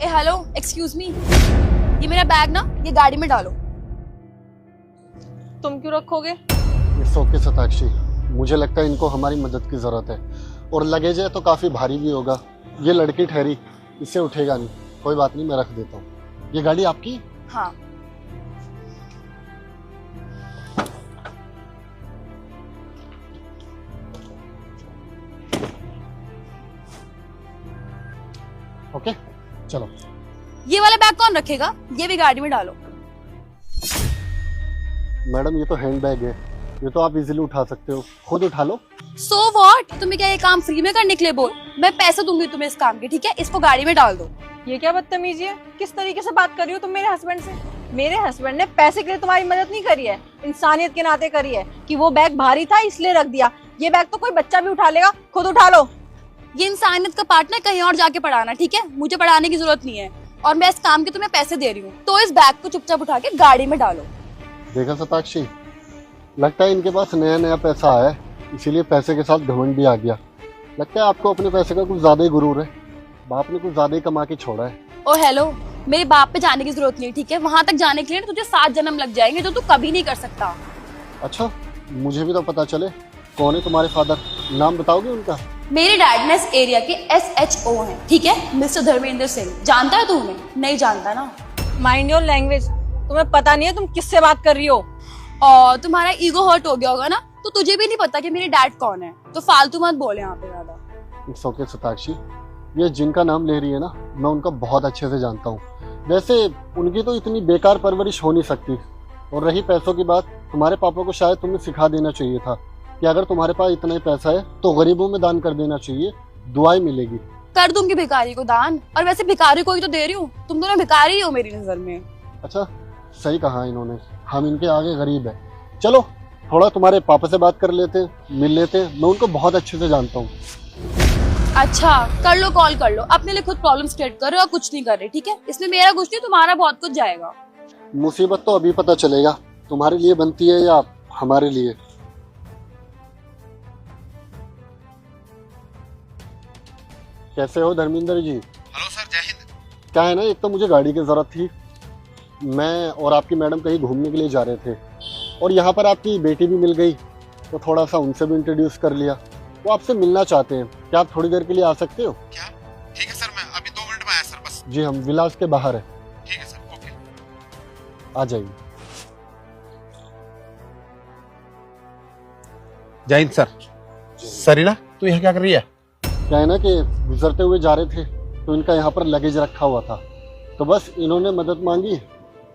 ए hello, excuse me, ये मेरा bag ना ये गाड़ी में डालो। तुम क्यों रखोगे? इट्स ओके सताक्षी, मुझे लगता है इनको हमारी मदद की ज़रूरत है और लगेज है तो काफ़ी भारी भी होगा। ये लड़की ठहरी, इससे उठेगा नहीं। कोई बात नहीं, मैं रख देता हूँ। ये गाड़ी आपकी? हाँ। ओके चलो। ये वाला बैग कौन रखेगा? ये भी गाड़ी में डालो। मैडम ये तो हैंड बैग है, ये तो आप इजीली उठा सकते हो, खुद उठा लो। So what? तुम्हें क्या ये काम फ्री में करने के लिए बोल? मैं पैसे दूंगी तुम्हें इस काम के, ठीक है? इसको गाड़ी में डाल दो। ये क्या बदतमीजी है? किस तरीके से बात कर रही हो तुम मेरे हस्बैंड से? मेरे हस्बैंड ने पैसे के लिए तुम्हारी मदद नहीं करी है, इंसानियत के नाते करी है कि वो बैग भारी था इसलिए रख दिया। ये बैग तो कोई बच्चा भी उठा लेगा, खुद उठा लो। ये इंसानियत का पार्ट ना कहीं और जाके पढ़ाना, ठीक है? मुझे पढ़ाने की जरूरत नहीं है और मैं इस काम के तुम्हें पैसे दे रही हूँ, तो इस बैग को चुपचाप उठा के गाड़ी में डालो। देखा सताक्षी, लगता है इनके पास नया नया पैसा आया है, इसीलिए पैसे के साथ घमंड भी आ गया। लगता है आपको अपने पैसे का कुछ ज्यादा ही गुरूर है। बाप ने कुछ ज्यादा ही कमा के छोड़ा है। ओ हेलो, मेरे बाप पे जाने की जरूरत नहीं, ठीक है? वहां तक जाने के लिए तुझे 7 जन्म लग जाएंगे, जो तू कभी नहीं कर सकता। अच्छा, मुझे भी तो पता चले कौन है तुम्हारे फादर, नाम बताओगे उनका? मेरे डैड ने इस एरिया के SHO हैं, ठीक है? मिस्टर धर्मेंद्र सिंह। जानता है तू उन्हें? नहीं जानता ना? Mind your language. तुम्हें पता नहीं है तुम किससे बात कर रही हो। और तुम्हारा ईगो हर्ट हो गया होगा ना, तो तुझे भी नहीं पता कि मेरे डैड कौन है, तो फालतू मत बोले यहाँ पे ज्यादा। इट्स ओके सताक्षी, ये जिनका नाम ले रही है ना, मैं उनका बहुत अच्छे से जानता हूँ। वैसे उनकी तो इतनी बेकार परवरिश हो नहीं सकती। और रही पैसों की बात, तुम्हारे पापा को शायद तुम्हें सिखा देना चाहिए था कि अगर तुम्हारे पास इतना ही पैसा है तो गरीबों में दान कर देना चाहिए, दुआएं मिलेगी। कर दूंगी भिखारी को दान, और वैसे भिखारी को ही तो दे रही हूँ। तुम दोनों भिखारी ही हो मेरी नजर में। अच्छा, सही कहा इन्होंने, हम इनके आगे गरीब है। चलो थोड़ा तुम्हारे पापा से बात कर लेते हैं, मिल लेते हैं, मैं उनको बहुत अच्छे से जानता हूँ। अच्छा कर लो, कॉल कर लो। अपने लिए खुद प्रॉब्लम क्रिएट कर रहे हो और कुछ नहीं कर रहे, ठीक है? इसमें मेरा कुछ नहीं, तुम्हारा बहुत कुछ जाएगा। मुसीबत तो अभी पता चलेगा तुम्हारे लिए बनती है या हमारे लिए। कैसे हो धर्मेंद्र जी? हेलो सर, जय हिंद। क्या है ना, एक तो मुझे गाड़ी की जरूरत थी, मैं और आपकी मैडम कहीं घूमने के लिए जा रहे थे और यहाँ पर आपकी बेटी भी मिल गई, तो थोड़ा सा उनसे भी इंट्रोड्यूस कर लिया। वो आपसे मिलना चाहते हैं, क्या आप थोड़ी देर के लिए आ सकते हो? क्या? ठीक है सर, मैं अभी 2 मिनट में आया सर, बस। जी, हम विलास के बाहर है। ठीक है सर, ओके। आ जाइए। जय हिंद सर। सरीना, तू यहाँ क्या कर रही है? क्या है ना कि गुजरते हुए जा रहे थे तो इनका यहाँ पर लगेज रखा हुआ था, तो बस इन्होंने मदद मांगी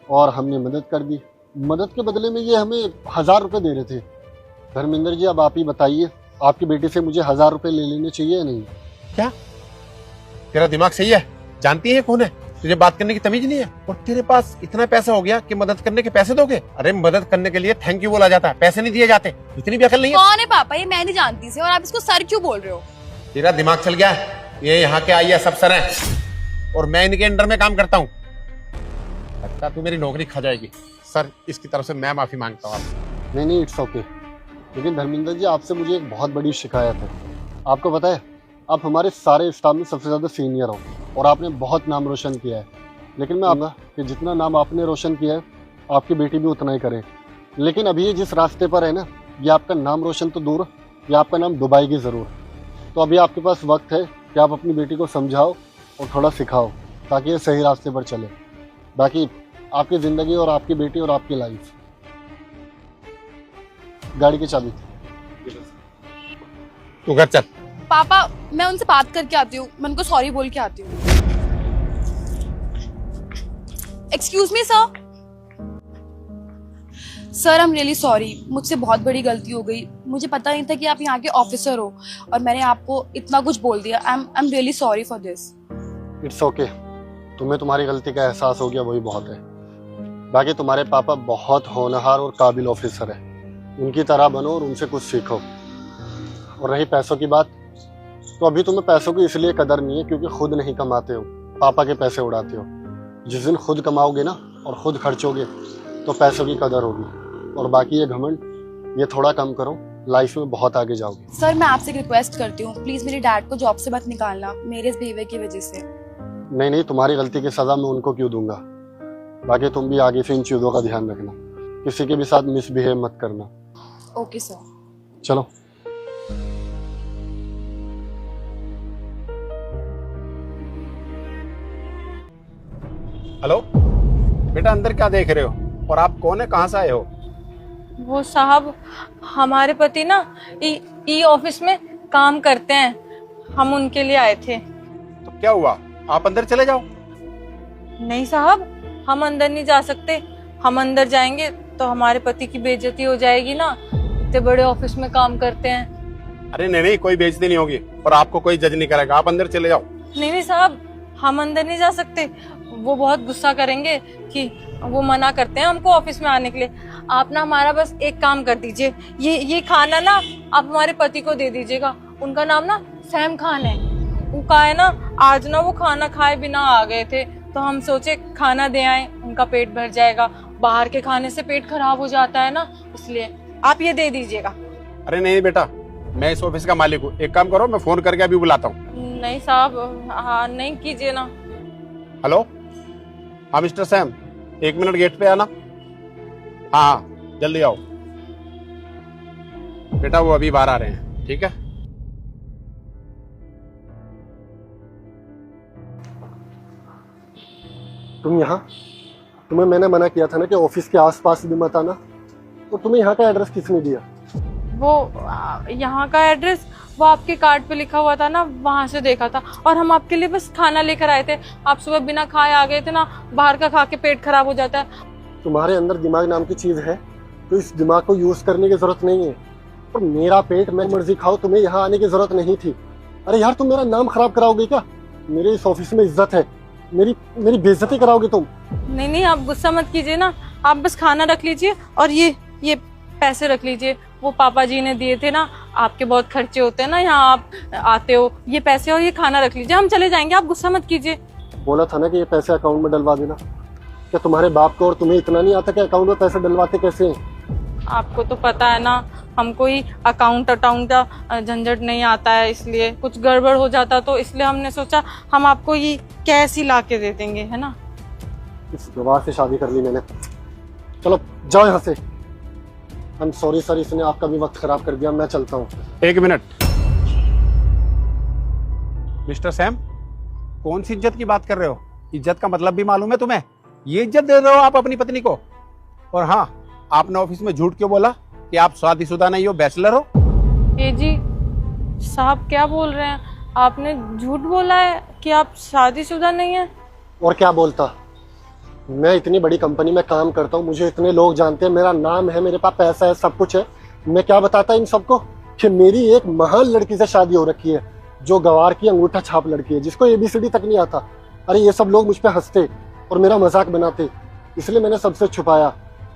और हमने मदद कर दी। मदद के बदले में ये हमें 1000 रुपये दे रहे थे। धर्मेंद्र जी, अब आप ही बताइए, आपकी बेटी से मुझे 1000 रुपये ले लेने चाहिए या नहीं? क्या तेरा दिमाग सही है? जानती है कौन है? तुझे बात करने की तमीज नहीं है? और तेरे पास इतना पैसा हो गया कि मदद करने के पैसे दोगे? अरे मदद करने के लिए थैंक यू बोला जाता है, पैसे नहीं दिए जाते। इतनी भी अकल नहीं है? कौन है पापा? ये मैं नहीं जानती से, और आप इसको सर क्यों बोल रहे हो? तेरा दिमाग चल गया है? ये यहाँ के आई है, सब सर हैं और मैं इनके अंडर में काम करता हूँ। लगता तू मेरी नौकरी खा जाएगी। सर, इसकी तरफ से मैं माफी मांगता हूँ आपसे। नहीं, इट्स ओके। लेकिन धर्मेंद्र जी, आपसे मुझे एक बहुत बड़ी शिकायत है। आपको पता है, आप हमारे सारे स्टाफ में सबसे ज़्यादा सीनियर हो और आपने बहुत नाम रोशन किया है। लेकिन मैं आऊँगा कि जितना नाम आपने रोशन किया है, आपकी बेटी भी उतना ही करे। लेकिन अभी ये जिस रास्ते पर है ना, ये आपका नाम रोशन तो दूर, ये आपका नाम डुबाएगी ज़रूर। तो अभी आपके पास वक्त है कि आप अपनी बेटी को समझाओ और थोड़ा सिखाओ, ताकि ये सही रास्ते पर चले। बाकी आपकी ज़िंदगी और आपकी बेटी और आपकी लाइफ। गाड़ी की चाबी तू घर चल। पापा, मैं उनसे बात करके आती हूँ, मैं उनको सॉरी बोल के आती हूँ। Excuse me sir. Sir, I am really sorry, मुझसे बहुत बड़ी गलती हो गई। मुझे पता नहीं था कि आप यहाँ के ऑफिसर हो और मैंने आपको इतना कुछ बोल दिया। I am really sorry for this. It's okay, तुम्हें तुम्हारी गलती का एहसास हो गया, वही बहुत है। बाकी तुम्हारे पापा बहुत होनहार और काबिल ऑफिसर है, उनकी तरह बनो और उनसे कुछ सीखो। और रही पैसों की बात, तो अभी तुम्हें पैसों की इसलिए कदर नहीं है क्योंकि खुद नहीं कमाते हो, पापा के पैसे उड़ाते हो। जिस दिन खुद कमाओगे ना और खुद खर्चोगे तो पैसों की कदर होगी। और बाकी ये घमंड, ये थोड़ा कम करो, लाइफ में बहुत आगे जाओगे। सर, मैं आपसे एक रिक्वेस्ट करती हूँ, प्लीज मेरे डैड को जॉब से मत निकालना मेरे इस बिहेवियर की वजह से। नहीं नहीं, तुम्हारी गलती की सज़ा मैं उनको क्यों दूंगा। बाकी तुम भी आगे से इन चीज़ों का ध्यान रखना, किसी के भी साथ मिसबिहेव मत करना। Okay sir. चलो। हेलो बेटा, अंदर क्या देख रहे हो और आप कौन है, कहाँ से आए हो? वो साहब, हमारे पति ना ई ऑफिस में काम करते हैं, हम उनके लिए आए थे। तो क्या हुआ, आप अंदर चले जाओ। नहीं साहब, हम अंदर नहीं जा सकते। हम अंदर जाएंगे तो हमारे पति की बेइज्जती हो जाएगी ना, इतने बड़े ऑफिस में काम करते हैं। अरे नहीं नहीं, कोई बेइज्जती नहीं होगी और आपको कोई जज नहीं करेगा, आप अंदर चले जाओ। नहीं नहीं साहब, हम अंदर नहीं जा सकते, वो बहुत गुस्सा करेंगे कि वो मना करते हैं हमको ऑफिस में आने के लिए। आप ना हमारा बस एक काम कर दीजिए, ये खाना ना आप हमारे पति को दे दीजिएगा। उनका नाम ना सैम खान है। वो का है ना, आज ना वो खाना खाए बिना आ गए थे, तो हम सोचे खाना दे आए, उनका पेट भर जाएगा। बाहर के खाने से पेट खराब हो जाता है ना, इसलिए आप ये दे दीजिएगा। अरे नहीं बेटा, मैं इस ऑफिस का मालिक हूँ, एक काम करो, मैं फोन करके अभी बुलाता हूँ। नहीं साहब, हाँ नहीं कीजिए ना। हेलो, हाँ मिस्टर सैम, 1 मिनट गेट पे आना। हाँ जल्दी आओ बेटा, वो अभी बाहर आ रहे हैं, ठीक है? तुम यहाँ, तुम्हें मैंने मना किया था ना कि ऑफिस के आसपास भी मत आना, तो तुम्हें यहाँ का एड्रेस किसने दिया? वो यहाँ का एड्रेस वो आपके कार्ड पे लिखा हुआ था ना, वहाँ से देखा था। और हम आपके लिए बस खाना लेकर आए थे, आप सुबह बिना खाए आ गए थे ना, बाहर का खा के पेट खराब हो जाता है। तुम्हारे अंदर दिमाग नाम की चीज है, तो इस दिमाग को यूज करने की जरूरत नहीं है। और मेरा पेट मैं मर्जी खाओ, तुम्हें यहाँ आने की जरूरत नहीं थी। अरे यार, तुम मेरा नाम खराब कराओगे क्या? मेरे इस ऑफिस में इज्जत है, मेरी बेइज्जती कराओगे तुम। नहीं नहीं, आप गुस्सा मत कीजिए ना, आप बस खाना रख लीजिए और ये पैसे रख लीजिए। वो पापा जी ने दिए थे ना, आपके बहुत खर्चे होते हैं ना यहाँ आप आते हो, ये पैसे और ये खाना रख लीजिए, हम चले जाएंगे, आप गुस्सा मत कीजिए। बोला था ना कि ये पैसे अकाउंट में डलवा देना। क्या तुम्हारे बाप को और तुम्हें इतना नहीं आता कि अकाउंट में पैसे डलवाते कैसे हैं? आपको तो पता है ना, हमको ही अकाउंट का झंझट नहीं आता है, इसलिए कुछ गड़बड़ हो जाता तो इसलिए हमने सोचा हम आपको ये कैश ही ला के दे देंगे, है ना। इस गवाह से शादी कर ली मैंने। चलो जाओ यहाँ से। आई एम सॉरी सर, इसने आपका भी वक्त खराब कर दिया, मैं चलता हूँ। 1 मिनट मिस्टर सैम, कौन सी इज्जत की बात कर रहे हो? इज्जत का मतलब भी मालूम है तुम्हें? ये इज्जत दे रहे हो आप अपनी पत्नी को? और हाँ, आपने ऑफिस में झूठ क्यों बोला कि आप शादीशुदा नहीं हो, बैचलर हो? ये जी साहब क्या बोल रहे हैं, आपने झूठ बोला है कि आप शादीशुदा नहीं है। और क्या बोलता? मैं इतनी बड़ी कंपनी में काम करता हूँ, मुझे इतने लोग जानते हैं, मेरा नाम है, मेरे पास पैसा है, सब कुछ है। मैं क्या बताता इन सबको कि मेरी एक महान लड़की से शादी हो रखी है, जो गवार की अंगूठा छाप लड़की है, जिसको ABCD तक नहीं आता। अरे ये सब लोग मुझ पे हंसते और मेरा मजाक बनाते, इसलिए मैंने सबसे छुपाया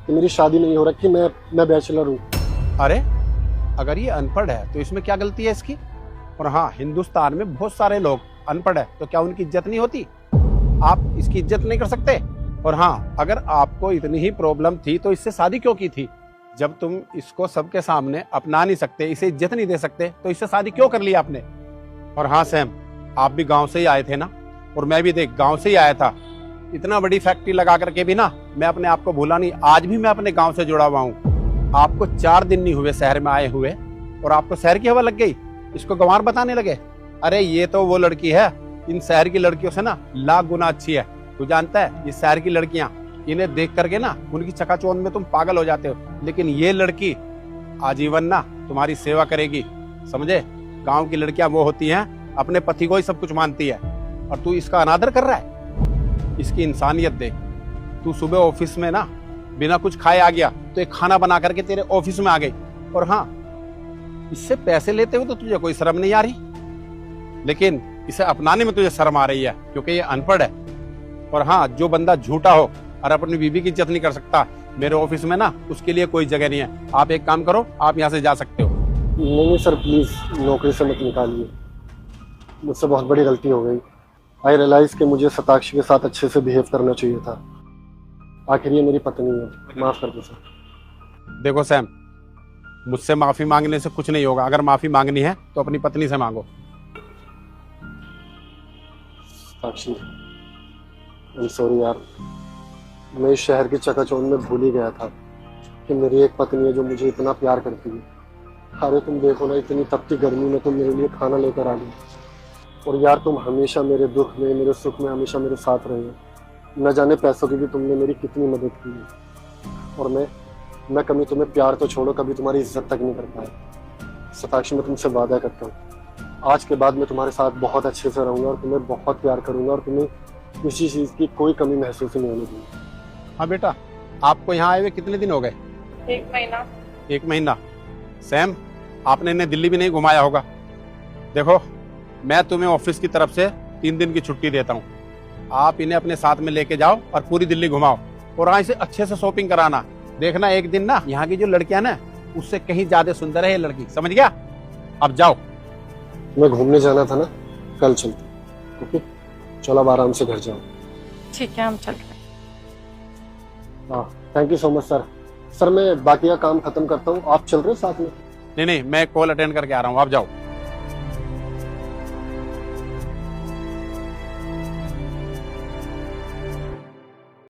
कि मेरी शादी नहीं हो रखी, मैं बैचलर हूँ। अरे अगर ये अनपढ़ है तो इसमें क्या गलती है इसकी? और हाँ, हिंदुस्तान में बहुत सारे लोग अनपढ़ है, तो क्या उनकी इज्जत नहीं होती? आप इसकी इज्जत नहीं कर सकते? और हाँ, अगर आपको इतनी ही प्रॉब्लम थी तो इससे शादी क्यों की थी? जब तुम इसको सबके सामने अपना नहीं सकते, इसे इज्जत नहीं दे सकते, तो इससे शादी क्यों कर ली आपने? और हाँ सैम, आप भी गांव से ही आए थे ना, और मैं भी देख गांव से ही आया था। इतना बड़ी फैक्ट्री लगा करके भी ना मैं अपने आप को भूला नहीं, आज भी मैं अपने गांव से जुड़ा हुआ हूँ। आपको 4 दिन नहीं हुए शहर में आए हुए और आपको शहर की हवा लग गई, इसको गंवार बताने लगे। अरे ये तो वो लड़की है, इन शहर की लड़कियों से ना लाख गुना अच्छी है। तू जानता है, ये शहर की लड़कियां, इन्हें देख करके ना उनकी चकाचौंध में तुम पागल हो जाते हो, लेकिन ये लड़की आजीवन ना तुम्हारी सेवा करेगी, समझे? गांव की लड़कियां वो होती हैं अपने पति को ही सब कुछ मानती है, और तू इसका अनादर कर रहा है। इसकी इंसानियत देख। तू सुबह ऑफिस में ना बिना कुछ खाए आ गया, तो एक खाना बना करके तेरे ऑफिस में आ गई, और हाँ, इससे पैसे लेते हुए तो तुझे कोई शर्म नहीं आ रही, लेकिन इसे अपनाने में तुझे शर्म आ रही है क्योंकि ये अनपढ़ है। और हाँ, जो बंदा झूठा हो और अपनी बीवी की इज्जत नहीं कर सकता, मेरे ऑफिस में ना उसके लिए कोई जगह नहीं है। आप एक काम करो, आप यहाँ से जा सकते हो। नहीं सर, प्लीज नौकरी से मत निकालिए, मुझसे बहुत बड़ी गलती हो गई। आई रियलाइज कि मुझे सताक्षी के साथ अच्छे से बिहेव करना चाहिए था। आखिर ये मेरी पत्नी है, माफ कर दो सर। देखो सैम, मुझसे माफी मांगने से कुछ नहीं होगा। अगर माफी मांगनी है तो अपनी पत्नी से मांगो। साक्षी, आई एम सॉरी यार, मैं इस शहर की चकाचौंध में भूल ही गया था कि मेरी एक पत्नी है जो मुझे इतना प्यार करती है। अरे तुम देखो ना, इतनी तपती गर्मी में तुम मेरे लिए खाना लेकर आ गई, और यार तुम हमेशा मेरे दुख में मेरे सुख में हमेशा मेरे साथ रहे हो। न जाने पैसों की भी तुमने मेरी कितनी मदद की है, और मैं कभी तुम्हें प्यार तो छोड़ो, कभी तुम्हारी इज्जत तक नहीं कर पाया। सताक्षी, मैं तुमसे वादा करता हूँ आज के बाद मैं तुम्हारे साथ बहुत अच्छे से रहूंगा और तुम्हें बहुत प्यार करूंगा, और तुम्हें किसी चीज़ की कोई कमी महसूस नहीं होने दूंगा। हाँ बेटा, आपको यहाँ आए हुए कितने दिन हो गए? 1 महीना। 1 महीना। सैम, आपने इन्हें दिल्ली भी नहीं घुमाया होगा। देखो, मैं तुम्हें ऑफिस की तरफ से 3 दिन की छुट्टी देता हूँ। आप इन्हें अपने साथ में लेके जाओ और पूरी दिल्ली घुमाओ, और वहाँ से अच्छे से शॉपिंग कराना। देखना एक दिन ना यहाँ की जो लड़कियां ना उससे कहीं ज्यादा सुंदर है ये लड़की, समझ गया? अब जाओ। मैं घूमने जाना था ना, कल चलते। ओके, चलो अब आराम से घर जाओ। ठीक है, हम चल रहे हैं। हाँ, thank you so much sir. Sir मैं बाकी का काम खत्म करता हूँ, आप चल रहे हो साथ में? नहीं, मैं कॉल अटेंड करके आ रहा हूँ, आप जाओ।